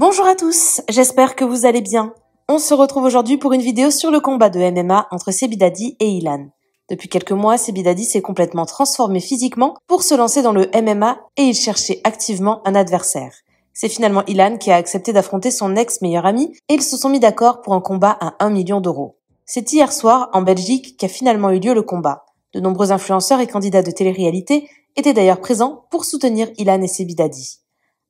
Bonjour à tous, j'espère que vous allez bien. On se retrouve aujourd'hui pour une vidéo sur le combat de MMA entre Sebidadi et Ilan. Depuis quelques mois, Sebidadi s'est complètement transformé physiquement pour se lancer dans le MMA et il cherchait activement un adversaire. C'est finalement Ilan qui a accepté d'affronter son ex-meilleur ami et ils se sont mis d'accord pour un combat à 1 million d'euros. C'est hier soir, en Belgique, qu'a finalement eu lieu le combat. De nombreux influenceurs et candidats de télé-réalité étaient d'ailleurs présents pour soutenir Ilan et Sebidadi.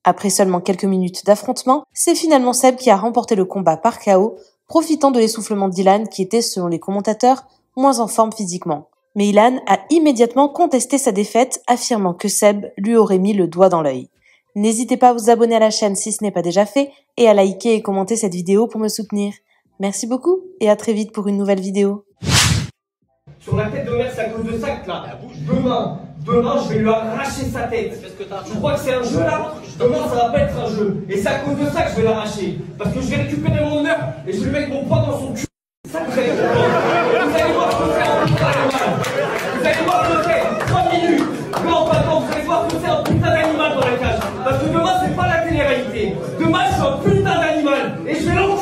Après seulement quelques minutes d'affrontement, c'est finalement Seb qui a remporté le combat par KO, profitant de l'essoufflement d'Ilan qui était, selon les commentateurs, moins en forme physiquement. Mais Ilan a immédiatement contesté sa défaite, affirmant que Seb lui aurait mis le doigt dans l'œil. N'hésitez pas à vous abonner à la chaîne si ce n'est pas déjà fait, et à liker et commenter cette vidéo pour me soutenir. Merci beaucoup, et à très vite pour une nouvelle vidéo. Sur la tête de merde, c'est à cause de ça que là, demain, je vais lui arracher sa tête. Je crois que c'est un jeu là. Demain, ça va pas être un jeu. Et c'est à cause de ça que je vais l'arracher. Parce que je vais récupérer mon honneur et je vais lui mettre mon poids dans son cul. C'est ça que vous allez comprendre. Vous allez voir ce que c'est un putain d'animal. Vous allez voir ce que c'est. 3 minutes. Non, pas tant. Vous allez voir ce que c'est un putain d'animal dans la cage. Parce que demain, c'est pas la télé-réalité. Demain, je suis un putain d'animal. Et je vais l'enculer.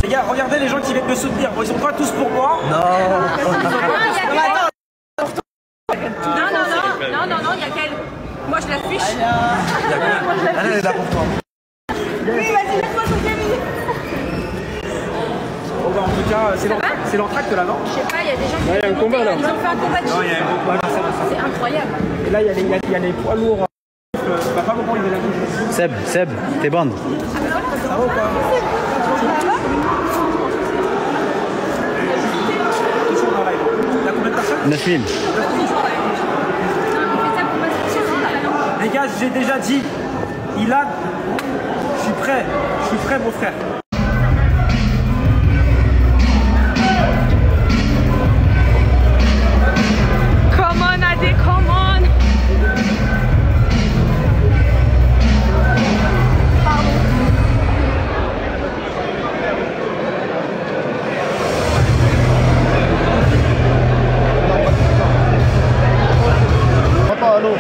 Les gars, regardez les gens qui viennent me soutenir. Bon, ils sont pas tous pour moi. Non, il y a qu'elle. Moi je l'affiche. elle est là pour toi. Oui, vas-y, laisse-moi son Camille. Bon, bah, en tout cas, c'est l'entracte là, non? Je sais pas, il y a des gens qui. Ouais, il y a un combat là. Ils ont fait un combat de Non, il y a un combat là, C'est incroyable. Et là, il y a les poids lourds. Papa, comment il est là? Seb, t'es bande. Ça va ou pas? Toujours dans live. Il y a combien de personnes? 9000. Les gars, j'ai déjà dit, Ilan, je suis prêt mon frère. Come on, Adi, come on. Papa, allô.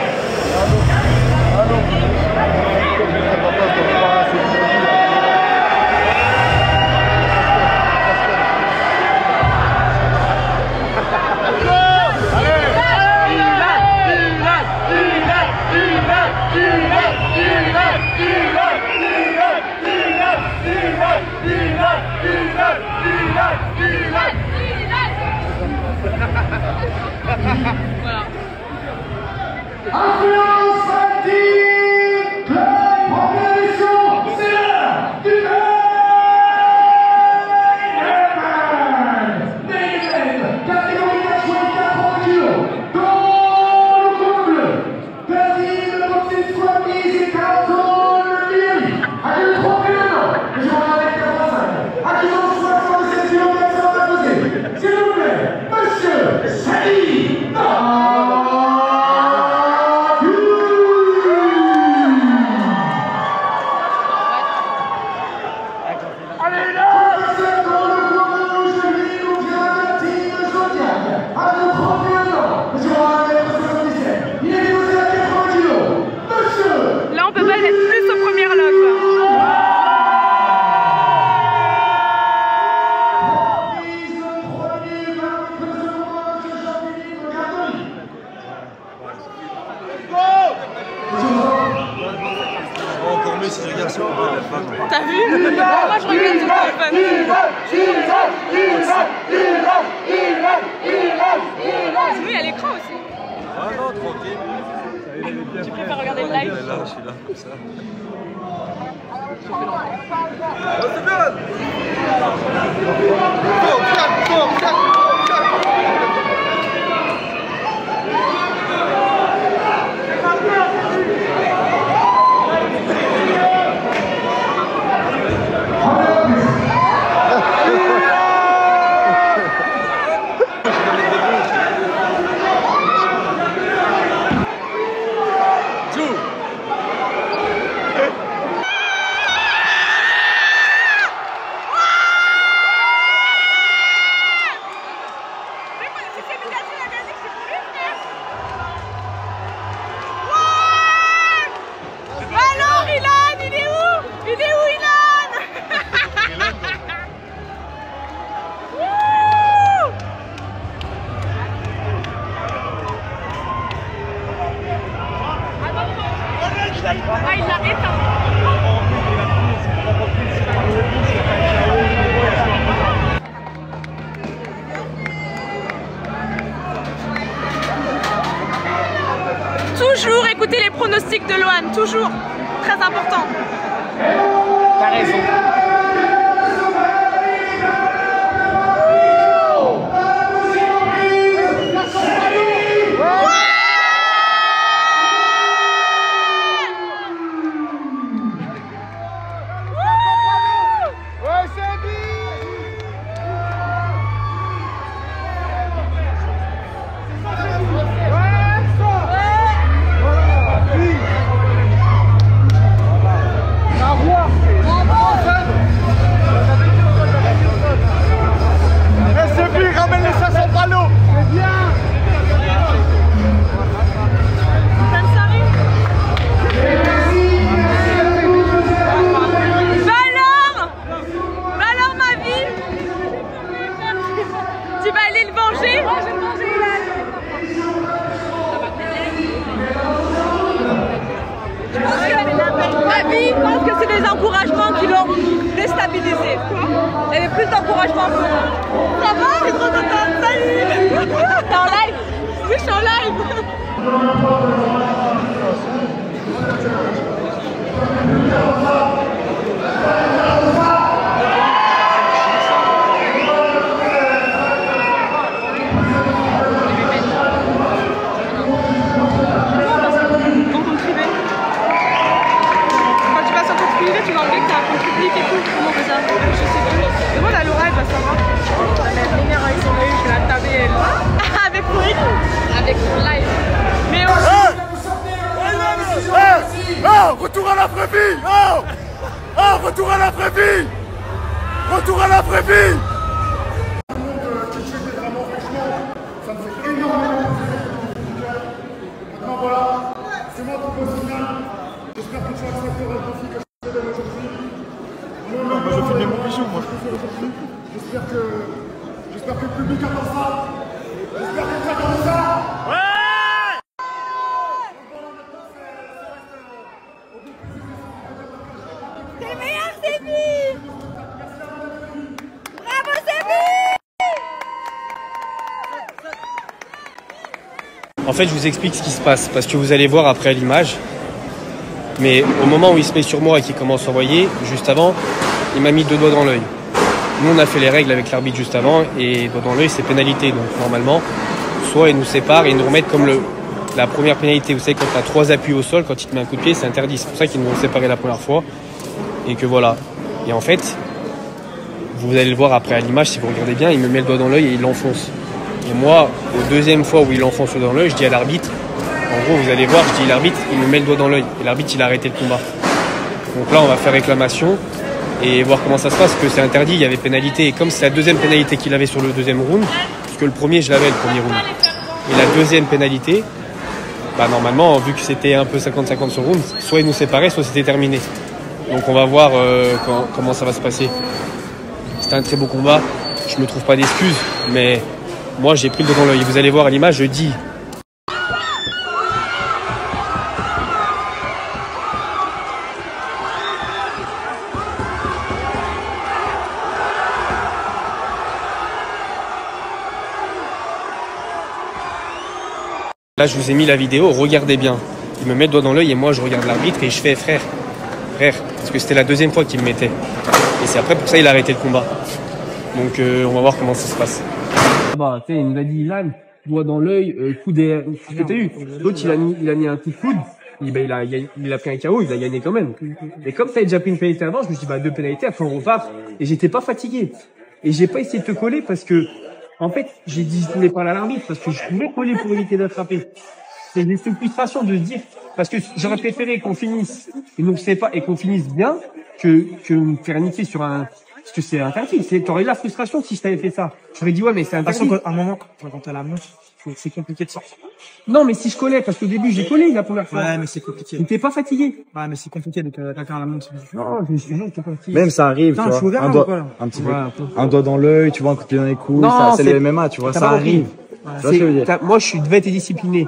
Influence Fighting Club, première édition, c'est l'heure du main catégorie 84 kilos, dans le coin bleu, Persil de Boxing Squad Easy Carlton Lily, à 31 ans, et je vois avec 85, à 67 km à poser, s'il vous plaît, Monsieur Sadi. Là, on peut pas être plus au premier log. Encore mieux si je regarde sur le téléphone. T'as vu? Moi, je regarde sur le téléphone. Oui, à l'écran aussi. Ah non, tranquille. Tu préfères regarder le live? Là, je suis là, comme ça. Ah, il l'a éteint. Toujours écouter les pronostics de Lohan, toujours. Très important. T'as raison. Encouragements qui l'ont déstabilisé. Il y avait plus d'encouragement pour eux. Ça va? Je suis trop contente. Salut! T'es en live? Oui, je suis en live. Tu vas enlever que t'as un compte public et tout, comment on fait ça? Je sais plus. Demande à Laura, elle va savoir. Elle va venir avec son œil, je vais la taper elle. Avec Pourik? Avec son live. Mais retour à la vraie vie! Retour à la vraie vie! Retour à la vraie vie! Ça me fait énormément plaisir. Maintenant voilà, c'est moi qui pose le final. J'espère que tu accepteras le défi que je te donne aujourd'hui. Moi je fais des bons bijoux, moi. J'espère que le public attend ça. J'espère que tu attends ça. c'est le meilleur, Sébi! Bravo, Sébi! En fait, je vous explique ce qui se passe, parce que vous allez voir après à l'image. Mais au moment où il se met sur moi et qu'il commence à envoyer, juste avant, il m'a mis 2 doigts dans l'œil. Nous, on a fait les règles avec l'arbitre juste avant, et doigt dans l'œil, c'est pénalité. Donc normalement, soit ils nous séparent et ils nous remettent comme la première pénalité. Vous savez, quand tu as 3 appuis au sol, quand il te met un coup de pied, c'est interdit. C'est pour ça qu'ils nous ont séparés la première fois. Et que voilà. Et en fait, vous allez le voir après à l'image, si vous regardez bien, il me met le doigt dans l'œil et il l'enfonce. Et moi, au deuxième fois où il l'enfonce le doigt dans l'œil, je dis à l'arbitre, en gros, vous allez voir, je dis l'arbitre, il me met le doigt dans l'œil. Et l'arbitre, il a arrêté le combat. Donc là, on va faire réclamation et voir comment ça se passe, parce que c'est interdit, il y avait pénalité. Et comme c'est la deuxième pénalité qu'il avait sur le deuxième round, parce que le premier, je l'avais le premier round. Et la deuxième pénalité, bah normalement, vu que c'était un peu 50-50 sur le round, soit il nous séparait, soit c'était terminé. Donc on va voir comment ça va se passer. C'était un très beau combat. Je me trouve pas d'excuses, mais moi j'ai pris le doigt dans l'œil. Vous allez voir à l'image, je dis. Là, je vous ai mis la vidéo, regardez bien. Il me met le doigt dans l'œil et moi, je regarde l'arbitre et je fais frère, parce que c'était la deuxième fois qu'il me mettait. Et c'est après pour ça il a arrêté le combat. Donc, on va voir comment ça se passe. Bah, tu sais, il nous a dit Ilan, doigt dans l'œil, coup derrière, ce que t'as eu. L'autre, il a mis un coup de coude. Il a pris un KO, il a gagné quand même. Et comme t'avais déjà pris une pénalité avant, je me suis dit, bah, 2 pénalités, après on repart. Et j'étais pas fatigué. Et j'ai pas essayé de te coller parce que, en fait, j'ai dit, je voulais parler à l'arbitre parce que je voulais coller pour éviter d'attraper. C'est une frustration de se dire, parce que j'aurais préféré qu'on finisse, et donc c'est pas, et qu'on finisse bien, que me faire niquer sur un, parce que c'est interdit. T'aurais eu la frustration si je t'avais fait ça. J'aurais dit, ouais, mais c'est interdit. À un moment, quand t'as la main, c'est compliqué de sortir. Non, mais si je collais, parce qu'au début, j'ai collé la première fois. Ouais, mais c'est compliqué. T'es pas fatigué. Ouais, mais c'est compliqué de quelqu'un à la main. Non, je suis non, t'es pas fatigué. Même ça arrive, Putain, tu vois. Un doigt, un petit peu. Un doigt dans l'œil, tu vois, un coup de pied dans les couilles. C'est le MMA, tu vois, ça arrive. Tu vois ce que je veux dire. Moi, je devais être discipliné.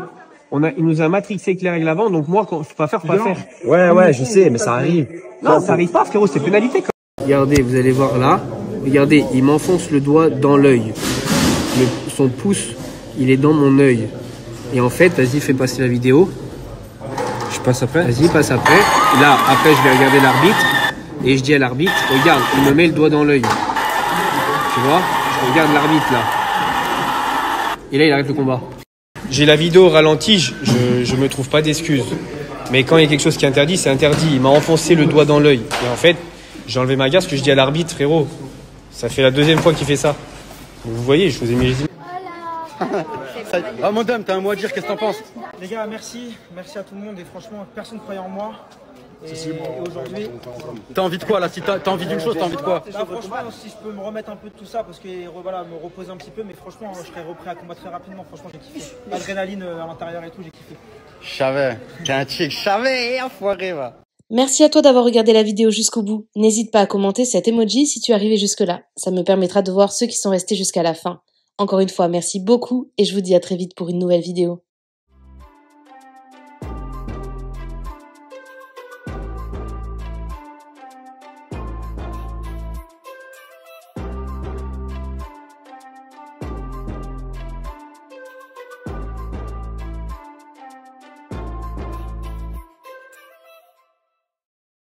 Il nous a matrixé avec les règles avant, donc moi, faut pas faire, faut pas faire. Ouais, je sais, mais ça arrive. Non, ça arrive pas, frérot, c'est pénalité. Regardez, vous allez voir là. Regardez, il m'enfonce le doigt dans l'œil. Son pouce, il est dans mon œil. Et en fait, vas-y, fais passer la vidéo. Je passe après. Vas-y, passe après. Là, après, je vais regarder l'arbitre. Et je dis à l'arbitre, regarde, il me met le doigt dans l'œil. Tu vois? Je regarde l'arbitre là. Et là, il arrête le combat. J'ai la vidéo au ralenti, je me trouve pas d'excuses. Mais quand il y a quelque chose qui est interdit, c'est interdit. Il m'a enfoncé le doigt dans l'œil. Et en fait, j'ai enlevé ma garde parce que je dis à l'arbitre, frérot, ça fait la deuxième fois qu'il fait ça. Donc, vous voyez, je faisais mes... Ah mon dame, t'as un mot à dire, qu'est-ce que t'en penses? Les gars, merci à tout le monde et franchement, personne ne croyait en moi. Et aujourd'hui, T'as envie de quoi là? Si t'as envie d'une chose, t'as envie de quoi? là, franchement, si je peux me remettre un peu de tout ça, parce que voilà, me reposer un petit peu, mais franchement, je serais repris à combattre très rapidement. Franchement, j'ai kiffé. L'adrénaline à l'intérieur et tout, j'ai kiffé. Je savais, t'es un chick, je savais, enfoiré va. Merci à toi d'avoir regardé la vidéo jusqu'au bout. N'hésite pas à commenter cet emoji si tu es arrivé jusque-là. Ça me permettra de voir ceux qui sont restés jusqu'à la fin. Encore une fois, merci beaucoup et je vous dis à très vite pour une nouvelle vidéo.